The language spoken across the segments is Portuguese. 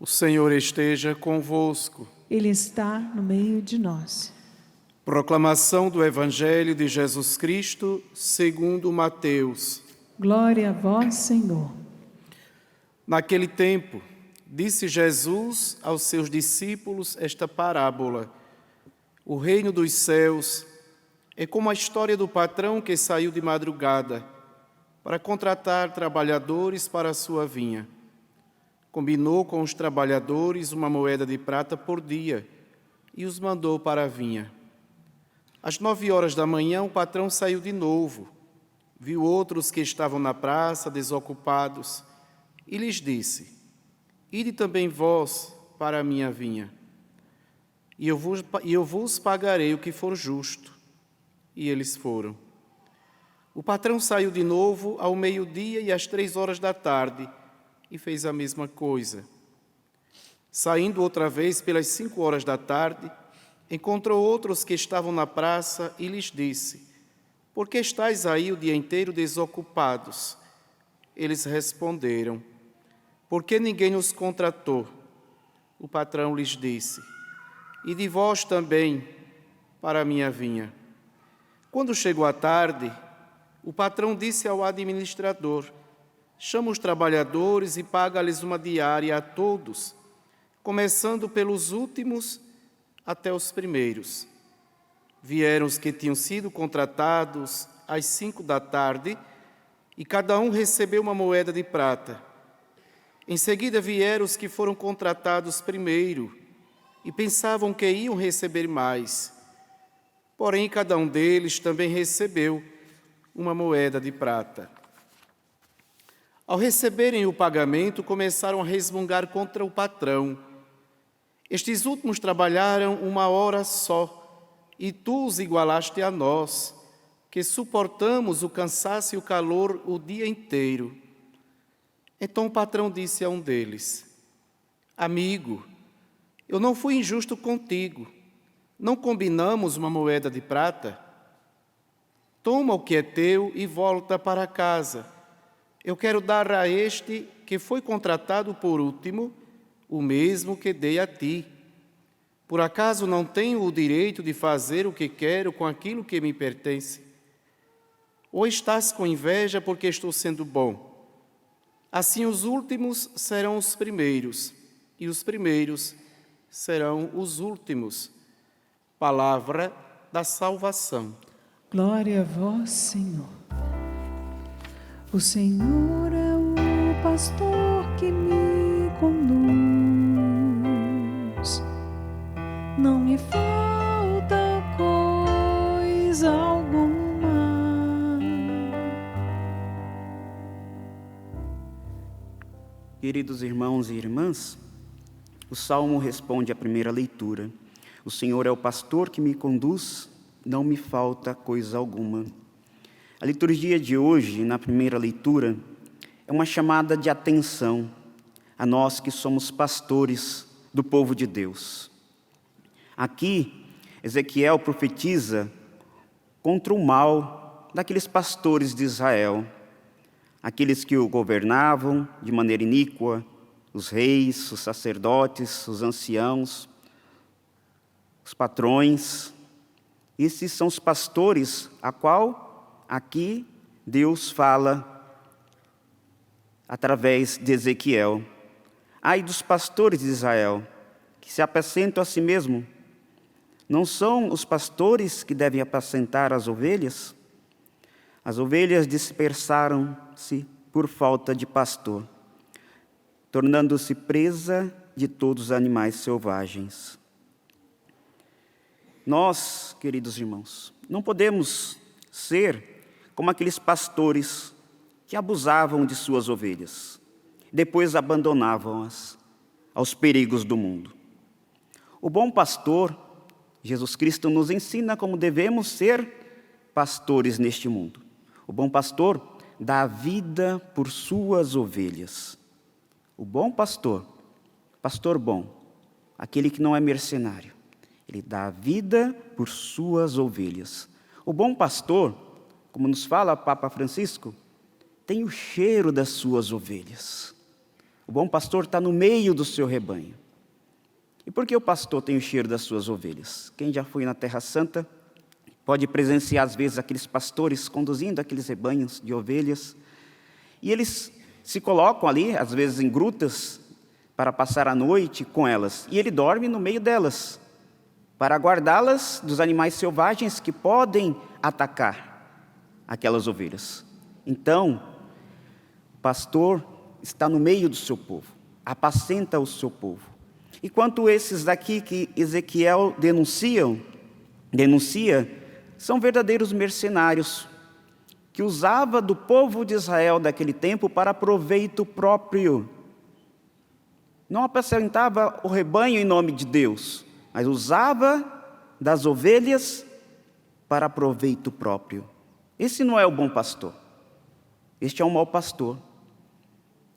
O Senhor esteja convosco. Ele está no meio de nós. Proclamação do Evangelho de Jesus Cristo, segundo Mateus. Glória a vós, Senhor. Naquele tempo, disse Jesus aos seus discípulos esta parábola: O reino dos céus é como a história do patrão que saiu de madrugada para contratar trabalhadores para a sua vinha. Combinou com os trabalhadores uma moeda de prata por dia e os mandou para a vinha. Às 9 horas da manhã, o patrão saiu de novo, viu outros que estavam na praça, desocupados, e lhes disse: Ide também vós para a minha vinha, e eu vos pagarei o que for justo. E eles foram. O patrão saiu de novo ao meio-dia e às 3 horas da tarde, e fez a mesma coisa. Saindo outra vez pelas 5 horas da tarde, encontrou outros que estavam na praça e lhes disse: Por que estáis aí o dia inteiro desocupados? Eles responderam: Porque ninguém nos contratou. O patrão lhes disse: Ide vós também para a minha vinha. Quando chegou a tarde, o patrão disse ao administrador: Chama os trabalhadores e paga-lhes uma diária a todos, começando pelos últimos até os primeiros. Vieram os que tinham sido contratados às 5 da tarde, e cada um recebeu uma moeda de prata. Em seguida vieram os que foram contratados primeiro, e pensavam que iam receber mais. Porém, cada um deles também recebeu uma moeda de prata. Ao receberem o pagamento, começaram a resmungar contra o patrão. Estes últimos trabalharam 1 hora só, e tu os igualaste a nós, que suportamos o cansaço e o calor o dia inteiro. Então o patrão disse a um deles: Amigo, eu não fui injusto contigo. Não combinamos uma moeda de prata? Toma o que é teu e volta para casa. Eu quero dar a este que foi contratado por último o mesmo que dei a ti. Por acaso não tenho o direito de fazer o que quero com aquilo que me pertence? Ou estás com inveja porque estou sendo bom? Assim os últimos serão os primeiros, e os primeiros serão os últimos. Palavra da salvação. Glória a vós, Senhor. O Senhor é o pastor que me conduz. Não me falta coisa alguma. Queridos irmãos e irmãs, o Salmo responde à primeira leitura: O Senhor é o pastor que me conduz, não me falta coisa alguma. A liturgia de hoje, na primeira leitura, é uma chamada de atenção a nós que somos pastores do povo de Deus. Aqui, Ezequiel profetiza contra o mal daqueles pastores de Israel, aqueles que o governavam de maneira iníqua, os reis, os sacerdotes, os anciãos, os patrões. Esses são os pastores a qual aqui Deus fala através de Ezequiel. Ai dos pastores de Israel, que se apacentam a si mesmo. Não são os pastores que devem apacentar as ovelhas? As ovelhas dispersaram-se por falta de pastor, tornando-se presa de todos os animais selvagens. Nós, queridos irmãos, não podemos ser como aqueles pastores que abusavam de suas ovelhas, depois abandonavam-as aos perigos do mundo. O bom pastor, Jesus Cristo, nos ensina como devemos ser pastores neste mundo. O bom pastor dá a vida por suas ovelhas. O bom pastor, pastor bom, aquele que não é mercenário, ele dá a vida por suas ovelhas. O bom pastor, como nos fala o Papa Francisco, tem o cheiro das suas ovelhas. O bom pastor está no meio do seu rebanho. E por que o pastor tem o cheiro das suas ovelhas? Quem já foi na Terra Santa pode presenciar, às vezes, aqueles pastores conduzindo aqueles rebanhos de ovelhas. E eles se colocam ali, às vezes em grutas, para passar a noite com elas. E ele dorme no meio delas, para guardá-las dos animais selvagens que podem atacar aquelas ovelhas. Então, o pastor está no meio do seu povo, apacenta o seu povo. E quanto esses daqui que Ezequiel denuncia, são verdadeiros mercenários, que usava do povo de Israel daquele tempo para proveito próprio. Não apacentava o rebanho em nome de Deus, mas usava das ovelhas para proveito próprio. Esse não é o bom pastor. Este é um mau pastor,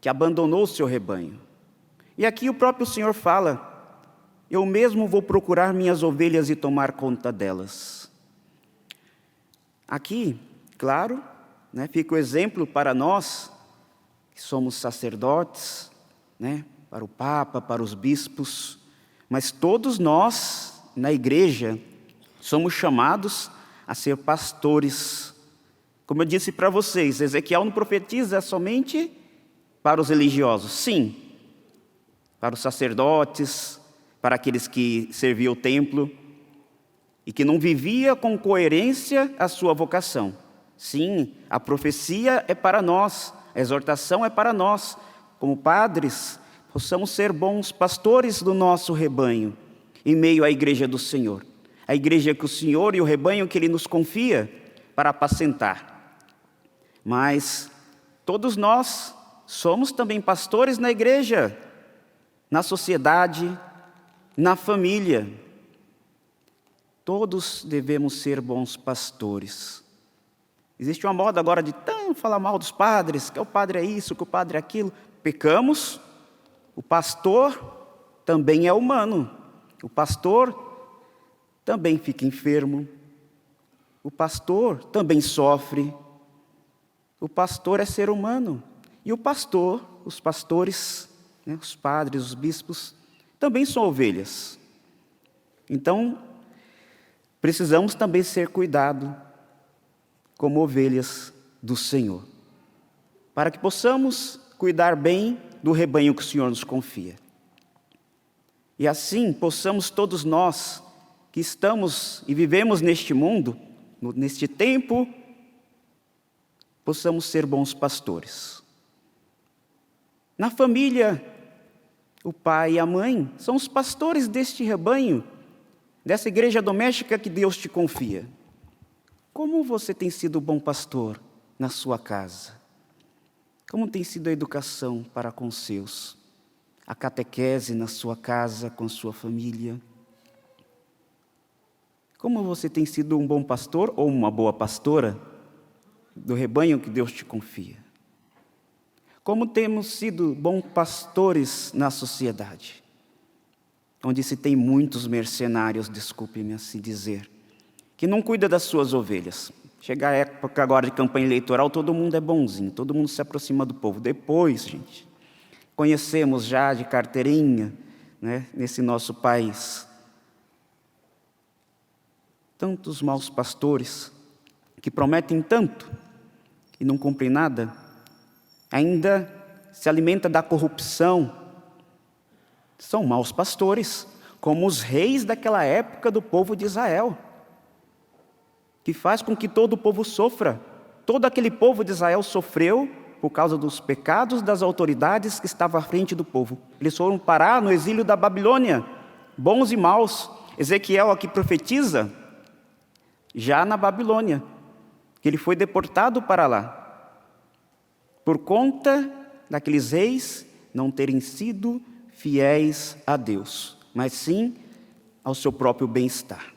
que abandonou o seu rebanho. E aqui o próprio Senhor fala: eu mesmo vou procurar minhas ovelhas e tomar conta delas. Aqui, claro, fica o exemplo para nós, que somos sacerdotes, para o Papa, para os bispos, mas todos nós, na igreja, somos chamados a ser pastores. Como eu disse para vocês, Ezequiel não profetiza somente para os religiosos, sim, para os sacerdotes, para aqueles que serviam o templo e que não vivia com coerência a sua vocação. Sim, a profecia é para nós, a exortação é para nós, como padres, possamos ser bons pastores do nosso rebanho, em meio à igreja do Senhor, a igreja que o Senhor e o rebanho que Ele nos confia para apacentar. Mas todos nós somos também pastores na igreja, na sociedade, na família. Todos devemos ser bons pastores. Existe uma moda agora de falar mal dos padres, que o padre é isso, que o padre é aquilo. Pecamos. O pastor também é humano. O pastor também fica enfermo. O pastor também sofre. O pastor é ser humano. E o pastor, os pastores, os padres, os bispos, também são ovelhas. Então, precisamos também ser cuidados como ovelhas do Senhor, para que possamos cuidar bem do rebanho que o Senhor nos confia. E assim possamos todos nós que estamos e vivemos neste mundo, neste tempo, possamos ser bons pastores. Na família, o pai e a mãe são os pastores deste rebanho, dessa igreja doméstica que Deus te confia. Como você tem sido bom pastor na sua casa? Como tem sido a educação para com os seus? A catequese na sua casa, com sua família? Como você tem sido um bom pastor ou uma boa pastora do rebanho que Deus te confia? Como temos sido bons pastores na sociedade, onde se tem muitos mercenários, desculpe-me assim dizer, que não cuida das suas ovelhas. Chega a época agora de campanha eleitoral, todo mundo é bonzinho, todo mundo se aproxima do povo. Depois, gente, conhecemos já de carteirinha, nesse nosso país, tantos maus pastores que prometem tanto e não cumprem nada, ainda se alimenta da corrupção. São maus pastores, como os reis daquela época do povo de Israel, que faz com que todo o povo sofra. Todo aquele povo de Israel sofreu por causa dos pecados das autoridades que estavam à frente do povo. Eles foram parar no exílio da Babilônia, bons e maus. Ezequiel aqui profetiza, já na Babilônia, que ele foi deportado para lá, por conta daqueles reis não terem sido fiéis a Deus, mas sim ao seu próprio bem-estar.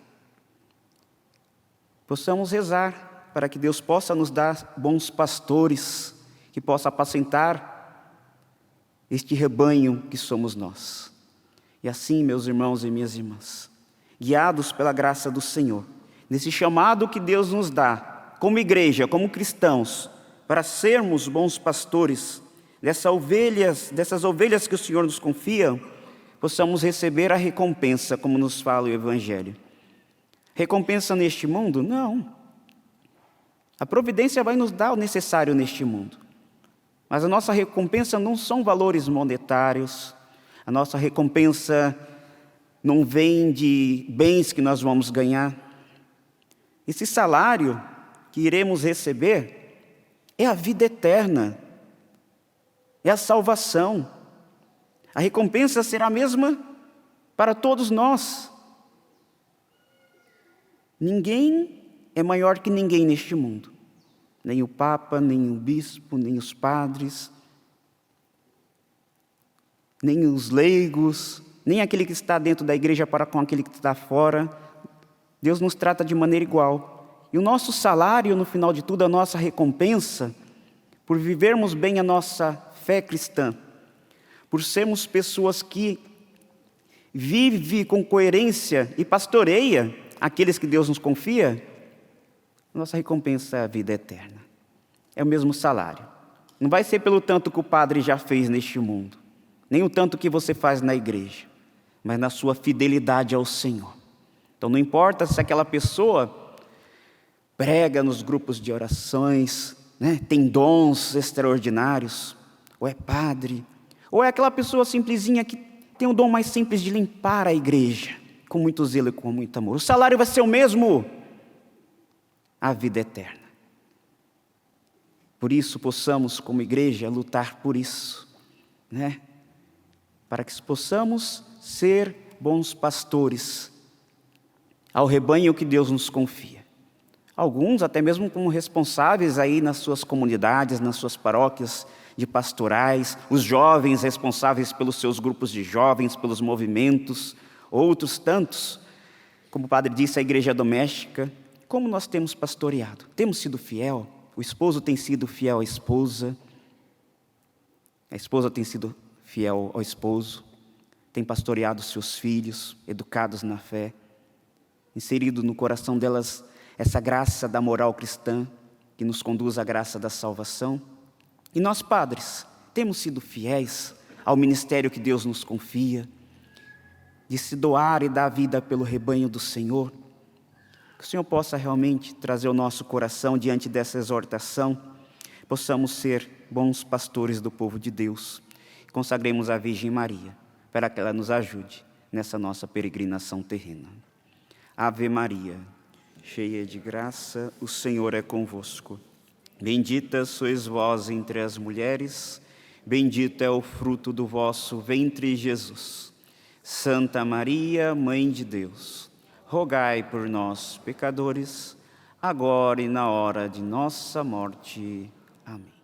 Possamos rezar para que Deus possa nos dar bons pastores, que possa apacentar este rebanho que somos nós. E assim, meus irmãos e minhas irmãs, guiados pela graça do Senhor, nesse chamado que Deus nos dá, como igreja, como cristãos, para sermos bons pastores dessas ovelhas que o Senhor nos confia, possamos receber a recompensa, como nos fala o Evangelho. Recompensa neste mundo? Não. A providência vai nos dar o necessário neste mundo. Mas a nossa recompensa não são valores monetários, a nossa recompensa não vem de bens que nós vamos ganhar. Esse salário que iremos receber é a vida eterna, é a salvação. A recompensa será a mesma para todos nós. Ninguém é maior que ninguém neste mundo. Nem o Papa, nem o Bispo, nem os padres, nem os leigos, nem aquele que está dentro da igreja para com aquele que está fora. Deus nos trata de maneira igual. E o nosso salário, no final de tudo, a nossa recompensa, por vivermos bem a nossa fé cristã, por sermos pessoas que vivem com coerência e pastoreia aqueles que Deus nos confia, nossa recompensa é a vida eterna. É o mesmo salário. Não vai ser pelo tanto que o padre já fez neste mundo, nem o tanto que você faz na igreja, mas na sua fidelidade ao Senhor. Então não importa se aquela pessoa prega nos grupos de orações, tem dons extraordinários, ou é padre, ou é aquela pessoa simplesinha que tem o dom mais simples de limpar a igreja, com muito zelo e com muito amor. O salário vai ser o mesmo, a vida eterna. Por isso, possamos, como igreja, lutar por isso, para que possamos ser bons pastores ao rebanho que Deus nos confia. Alguns, até mesmo como responsáveis aí nas suas comunidades, nas suas paróquias de pastorais, os jovens responsáveis pelos seus grupos de jovens, pelos movimentos, outros tantos, como o padre disse, a igreja doméstica. Como nós temos pastoreado? Temos sido fiel? O esposo tem sido fiel à esposa, a esposa tem sido fiel ao esposo, tem pastoreado seus filhos, educados na fé, inserido no coração delas essa graça da moral cristã, que nos conduz à graça da salvação. E nós, padres, temos sido fiéis ao ministério que Deus nos confia, de se doar e dar a vida pelo rebanho do Senhor. Que o Senhor possa realmente trazer o nosso coração diante dessa exortação, possamos ser bons pastores do povo de Deus. Consagremos a Virgem Maria, para que ela nos ajude nessa nossa peregrinação terrena. Ave Maria, cheia de graça, o Senhor é convosco. Bendita sois vós entre as mulheres, bendito é o fruto do vosso ventre, Jesus. Santa Maria, Mãe de Deus, rogai por nós, pecadores, agora e na hora de nossa morte. Amém.